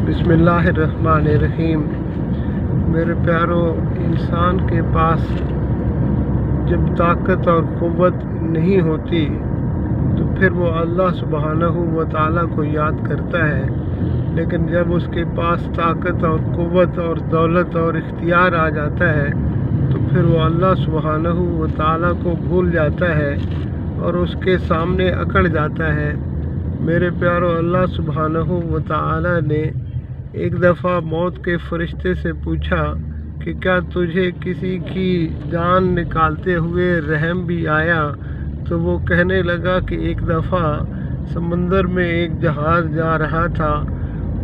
बिस्मिल्लाहिर्रहमानिर्रहीम। मेरे प्यारो, इंसान के पास जब ताकत और क़ुव्वत नहीं होती तो फिर वो अल्लाह सुब्हानहू व तआला को याद करता है, लेकिन जब उसके पास ताकत और क़ुव्वत और दौलत और इख्तियार आ जाता है तो फिर वो अल्लाह सुब्हानहू व तआला को भूल जाता है और उसके सामने अकड़ जाता है। मेरे प्यारो, अल्लाह सुब्हानहू व तआला ने एक दफ़ा मौत के फरिश्ते से पूछा कि क्या तुझे किसी की जान निकालते हुए रहम भी आया? तो वो कहने लगा कि एक दफ़ा समंदर में एक जहाज़ जा रहा था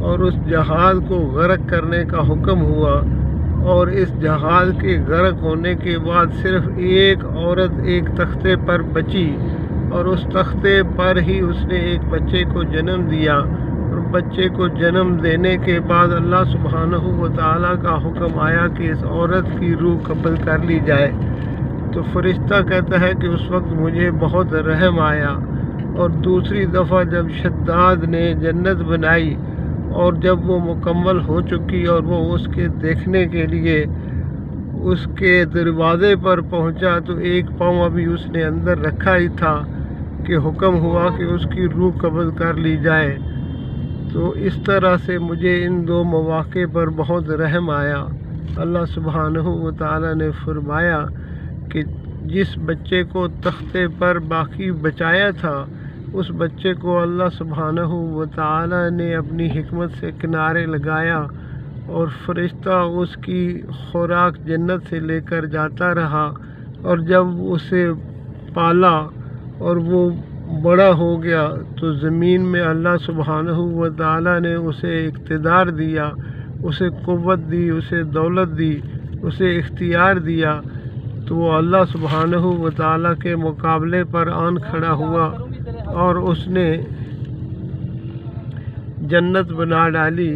और उस जहाज़ को गर्क करने का हुक्म हुआ, और इस जहाज़ के गर्क होने के बाद सिर्फ़ एक औरत एक तख्ते पर बची, और उस तख्ते पर ही उसने एक बच्चे को जन्म दिया। और बच्चे को जन्म देने के बाद अल्लाह सुब्हानहू व तआला का हुक्म आया कि इस औरत की रूह कब्ज़ कर ली जाए। तो फरिश्ता कहता है कि उस वक्त मुझे बहुत रहम आया। और दूसरी दफ़ा जब शद्दाद ने जन्नत बनाई और जब वो मुकम्मल हो चुकी और वो उसके देखने के लिए उसके दरवाज़े पर पहुंचा, तो एक पाँव अभी उसने अंदर रखा ही था कि हुक्म हुआ कि उसकी रूह कब्ज़ कर ली जाए। तो इस तरह से मुझे इन दो मौक़े पर बहुत रहम आया। अल्लाह सुब्हानहू व तआला ने फरमाया कि जिस बच्चे को तख्ते पर बाकी बचाया था, उस बच्चे को अल्लाह सुब्हानहू व तआला ने अपनी हिकमत से किनारे लगाया, और फरिश्ता उसकी खुराक जन्नत से लेकर जाता रहा। और जब उसे पाला और वो बड़ा हो गया तो ज़मीन में अल्लाह सुब्हानहू व तआला ने उसे इक़्तिदार दिया, उसे क़ुव्वत दी, उसे दौलत दी, उसे इख्तियार दिया। तो वो अल्लाह सुब्हानहू व तआला के मुकाबले पर आन खड़ा हुआ और उसने जन्नत बना डाली।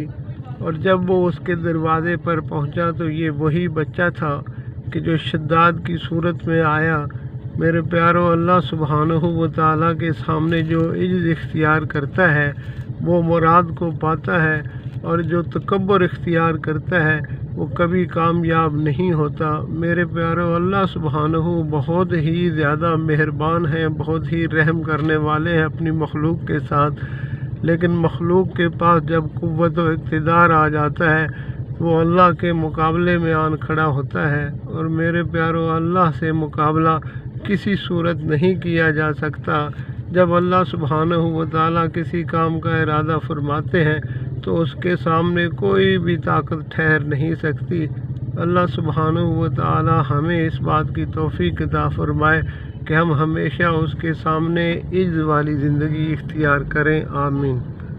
और जब वो उसके दरवाज़े पर पहुंचा तो ये वही बच्चा था कि जो शद्दाद की सूरत में आया। मेरे प्यारो, अल्लाह सुब्हानहू व तआला के सामने जो इज्ज़ इख्तियार करता है वो मुराद को पाता है, और जो तकब्बुर इख्तियार करता है वो कभी कामयाब नहीं होता। मेरे प्यारो, अल्लाह सुब्हानहू बहुत ही ज़्यादा मेहरबान है, बहुत ही रहम करने वाले हैं अपनी मखलूक के साथ। लेकिन मखलूक के पास जब क़ुव्वत व इक़्तिदार आ जाता है वो अल्लाह के मुकाबले में आन खड़ा होता है। और मेरे प्यारो, अल्लाह से मुकाबला किसी सूरत नहीं किया जा सकता। जब अल्लाह सुब्हानहू व तआला किसी काम का इरादा फरमाते हैं तो उसके सामने कोई भी ताकत ठहर नहीं सकती। अल्लाह सुब्हानहू व तआला हमें इस बात की तौफ़ीक़ अता फ़रमाए कि हम हमेशा उसके सामने इज़्ज़ वाली ज़िंदगी इख्तियार करें। आमीन।